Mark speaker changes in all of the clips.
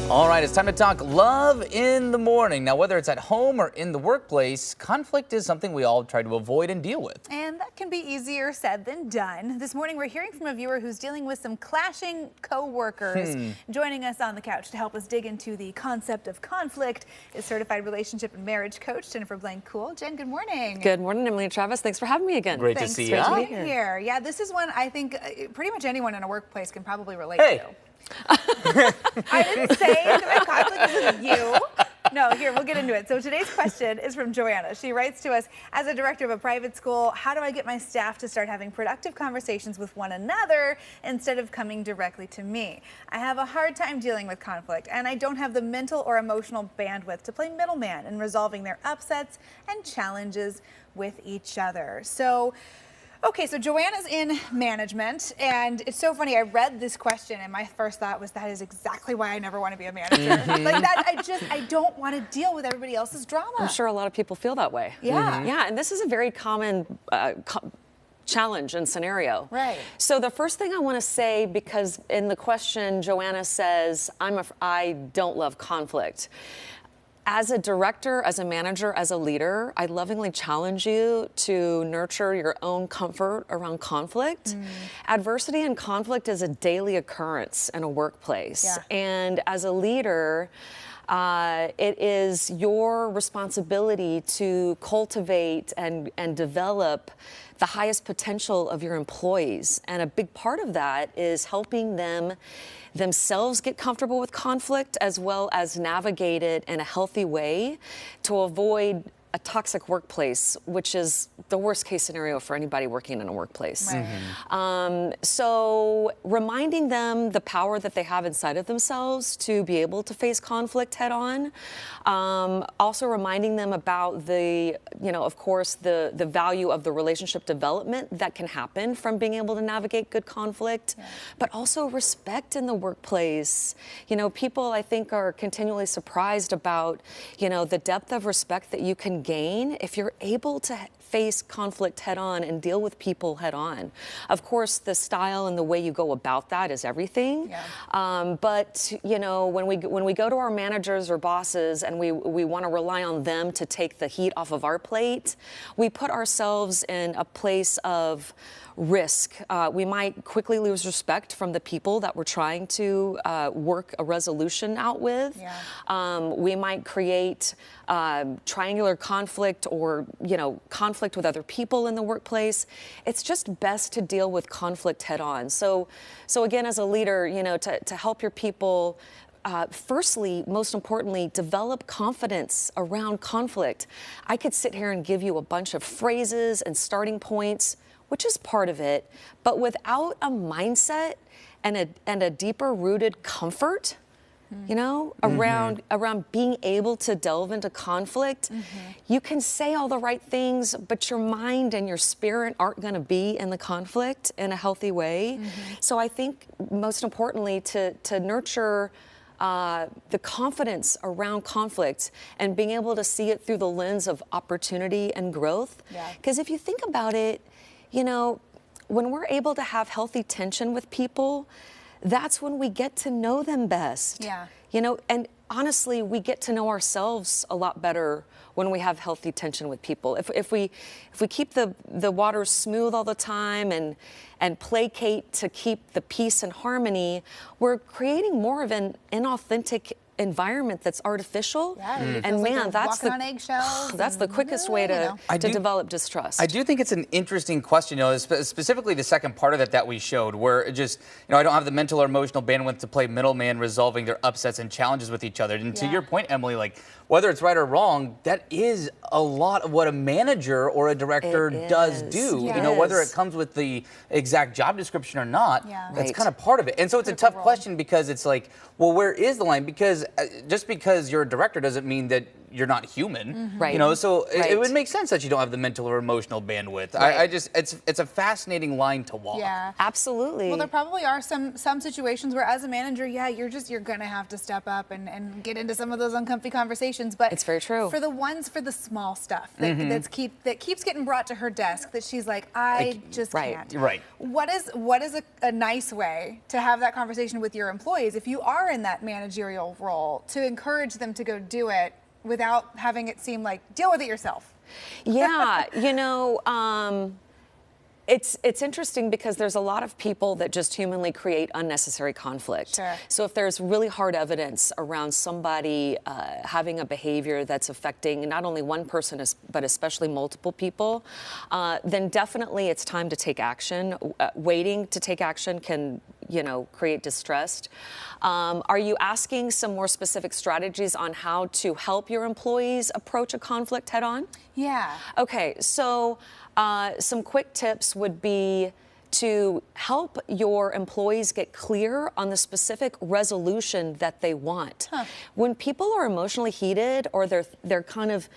Speaker 1: All right, it's time to talk love in the morning. Now, whether it's at home or in the workplace, conflict is something we all try to avoid and deal with.
Speaker 2: And that can be easier said than done. This morning, we're hearing from a viewer who's dealing with some clashing co-workers. Joining us on the couch to help us dig into the concept of conflict is certified relationship and marriage coach Jennifer Blankl. Jen, good morning.
Speaker 3: Good morning, Emily and Travis. Thanks for having me again.
Speaker 1: Great
Speaker 2: Thanks
Speaker 1: to see
Speaker 2: for
Speaker 1: you.
Speaker 2: being here. Yeah, this is one I think pretty much anyone in a workplace can probably relate to. I didn't say that my conflict is with you. No, here, we'll get into it. So today's question is from Joanna. She writes to us, as a director of a private school, how do I get my staff to start having productive conversations with one another instead of coming directly to me? I have a hard time dealing with conflict, and I don't have the mental or emotional bandwidth to play middleman in resolving their upsets and challenges with each other. Okay, so Joanna's in management, and it's so funny. I read this question, and my first thought was, that is exactly why I never want to be a manager. Like that, I don't want to deal with everybody else's drama.
Speaker 3: I'm sure a lot of people feel that way.
Speaker 2: Yeah.
Speaker 3: Yeah, and this is a very common challenge and scenario.
Speaker 2: Right.
Speaker 3: So the first thing I want to say, because in the question, Joanna says, I don't love conflict. As a director, as a manager, as a leader, I lovingly challenge you to nurture your own comfort around conflict. Adversity and conflict is a daily occurrence in a workplace.
Speaker 2: Yeah.
Speaker 3: And as a leader, it is your responsibility to cultivate and develop the highest potential of your employees. And a big part of that is helping them themselves get comfortable with conflict, as well as navigate it in a healthy way to avoid a toxic workplace, which is the worst case scenario for anybody working in a workplace.
Speaker 2: Right.
Speaker 3: So reminding them the power that they have inside of themselves to be able to face conflict head on. Also reminding them about of course, the value of the relationship development that can happen from being able to navigate good conflict, but also respect in the workplace. People, I think, are continually surprised about, the depth of respect that you can gain if you're able to face conflict head on and deal with people head on. Of course, the style and the way you go about that is everything.
Speaker 2: Yeah.
Speaker 3: But when we go to our managers or bosses and we want to rely on them to take the heat off of our plate, we put ourselves in a place of risk. We might quickly lose respect from the people that we're trying to work a resolution out with.
Speaker 2: Yeah.
Speaker 3: We might create triangular conflict or conflict with other people in the workplace. It's just best to deal with conflict head on. So again, as a leader, to help your people, firstly, most importantly, develop confidence around conflict. I could sit here and give you a bunch of phrases and starting points, which is part of it, but without a mindset and a deeper rooted comfort, around being able to delve into conflict, you can say all the right things, but your mind and your spirit aren't going to be in the conflict in a healthy way. So I think most importantly, to nurture the confidence around conflict and being able to see it through the lens of opportunity and growth. Because if you think about it, when we're able to have healthy tension with people, that's when we get to know them best.
Speaker 2: Yeah.
Speaker 3: And honestly, we get to know ourselves a lot better when we have healthy tension with people. If we keep the water smooth all the time and placate to keep the peace and harmony, we're creating more of an inauthentic environment that's artificial.
Speaker 2: Yeah,
Speaker 3: and man,
Speaker 2: like
Speaker 3: that's
Speaker 2: walking on eggshells.
Speaker 3: That's the quickest way to develop distrust.
Speaker 1: I do think it's an interesting question, specifically the second part of it that we showed, where it just, I don't have the mental or emotional bandwidth to play middleman, resolving their upsets and challenges with each other. And to your point, Emily, like, whether it's right or wrong, that is a lot of what a manager or a director does do. Whether it comes with the exact job description or not, that's kind of part of it. And so it's a tough question, because it's like, well, where is the line? Because just because you're a director doesn't mean that you're not human.
Speaker 3: Right.
Speaker 1: You know, so
Speaker 3: Right.
Speaker 1: it would make sense that you don't have the mental or emotional bandwidth.
Speaker 3: Right.
Speaker 1: I just, it's a fascinating line to walk.
Speaker 2: Yeah.
Speaker 3: Absolutely.
Speaker 2: Well, there probably are some situations where, as a manager, yeah, you're gonna have to step up and get into some of those uncomfy conversations. But
Speaker 3: It's very true.
Speaker 2: For the small stuff that keeps getting brought to her desk, that she's like, I just
Speaker 3: Right.
Speaker 2: can't.
Speaker 1: Right.
Speaker 2: What is a nice way to have that conversation with your employees if you are in that managerial role, to encourage them to go do it without having it seem like deal with it yourself?
Speaker 3: Yeah, you know, it's interesting because there's a lot of people that just humanly create unnecessary conflict.
Speaker 2: Sure.
Speaker 3: So if there's really hard evidence around somebody having a behavior that's affecting not only one person, but especially multiple people, then definitely it's time to take action. Waiting to take action can, you know, create distress. Are you asking some more specific strategies on how to help your employees approach a conflict head on?
Speaker 2: Yeah.
Speaker 3: Okay, so some quick tips would be to help your employees get clear on the specific resolution that they want. When people are emotionally heated, or they're kind of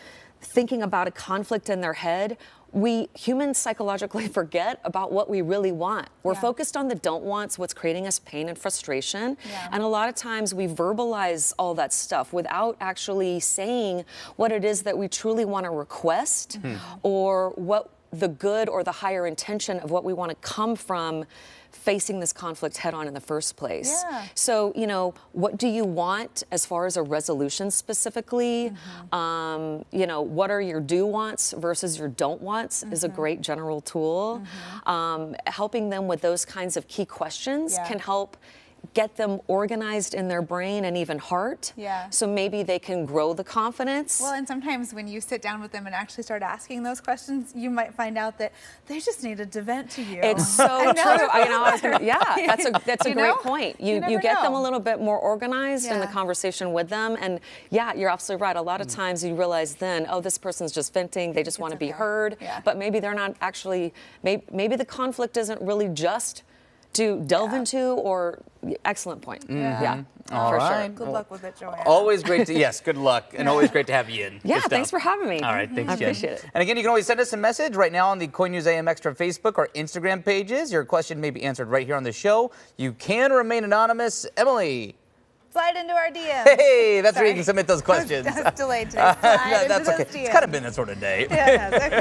Speaker 3: thinking about a conflict in their head, we humans psychologically forget about what we really want. We're focused on the don't wants, what's creating us pain and frustration. And a lot of times we verbalize all that stuff without actually saying what it is that we truly want to request, or what the good or the higher intention of what we want to come from facing this conflict head on in the first place.
Speaker 2: Yeah.
Speaker 3: So, you know, what do you want as far as a resolution specifically? You know, what are your do wants versus your don't wants is a great general tool. Helping them with those kinds of key questions can help get them organized in their brain and even heart. So maybe they can grow the confidence.
Speaker 2: Well, and sometimes when you sit down with them and actually start asking those questions, you might find out that they just needed to vent to you.
Speaker 3: It's so true. That's a great point. You get them a little bit more organized in the conversation with them, and yeah, you're absolutely right. A lot of times you realize then, oh, this person's just venting. They just want to be heard, but maybe they're not actually. Maybe the conflict isn't really just to delve into, or excellent point. Yeah,
Speaker 1: All
Speaker 3: for
Speaker 1: right.
Speaker 3: sure.
Speaker 2: Good luck with it, Joanna.
Speaker 1: Always great to, yes, good luck, and always great to have you in.
Speaker 3: Yeah,
Speaker 1: Good stuff.
Speaker 3: thanks for having me.
Speaker 1: All right, thanks,
Speaker 3: I
Speaker 1: Jen.
Speaker 3: appreciate it.
Speaker 1: And again, you can always send us a message right now on the Coin News AM Extra Facebook or Instagram pages. Your question may be answered right here on the show. You can remain anonymous. Emily.
Speaker 2: Slide into our DMs.
Speaker 1: Hey, that's where you can submit those questions.
Speaker 2: That's delayed today. Slide
Speaker 1: That's
Speaker 2: into
Speaker 1: okay.
Speaker 2: those
Speaker 1: It's
Speaker 2: DMs.
Speaker 1: kind of been that sort of day.
Speaker 2: Yeah, it has. Okay.